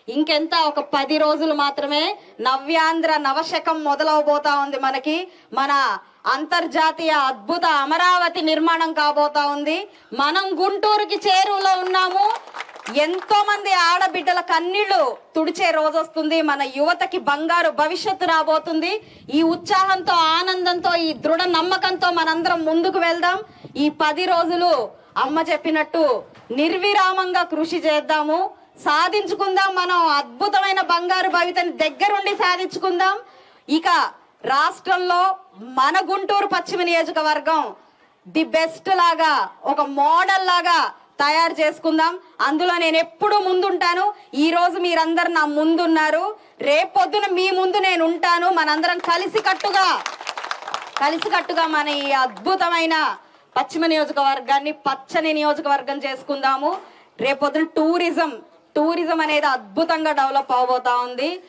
ఇంకెంత ఒక 10 రోజులు మాత్రమే నవ్యాంధ్ర నవశకం మొదలవబోతా ఉంది. మన అంతర్జాతీయ అద్భుత అమరావతి నిర్మాణం కాబోతా ఉంది. మనం గుంటూరుకి చేరువలో ఉన్నాము. ఎంతో మంది ఆడబిడ్డల కన్నీళ్లు తుడిచే రోజు వస్తుంది. మన యువతకి బంగారు భవిష్యత్తు రాబోతుంది. ఈ ఉత్సాహంతో, ఆనందంతో, ఈ దృఢ నమ్మకంతో మనందరం ముందుకు వెళ్దాం. ఈ 10 రోజులు అమ్మ చెప్పినట్టు నిర్విరామంగా కృషి చేద్దాము. సాధించుకుందాం. మనం అద్భుతమైన బంగారు భవితని దగ్గరుండి సాధించుకుందాం. ఇక రాష్ట్రంలో మన గుంటూరు పశ్చిమ నియోజకవర్గం ది బెస్ట్ లాగా, ఒక మోడల్ లాగా తయారు చేసుకుందాం. అందులో నేను ఎప్పుడు ముందుంటాను. ఈ రోజు మీరందరు నా ముందున్నారు. రేపొద్దున మీ ముందు నేను ఉంటాను. మనందరం కలిసికట్టుగా మన ఈ అద్భుతమైన పశ్చిమ నియోజకవర్గాన్ని పచ్చని నియోజకవర్గం చేసుకుందాము. రేపొద్దున టూరిజం అనేది అద్భుతంగా డెవలప్ అవబోతా ఉంది.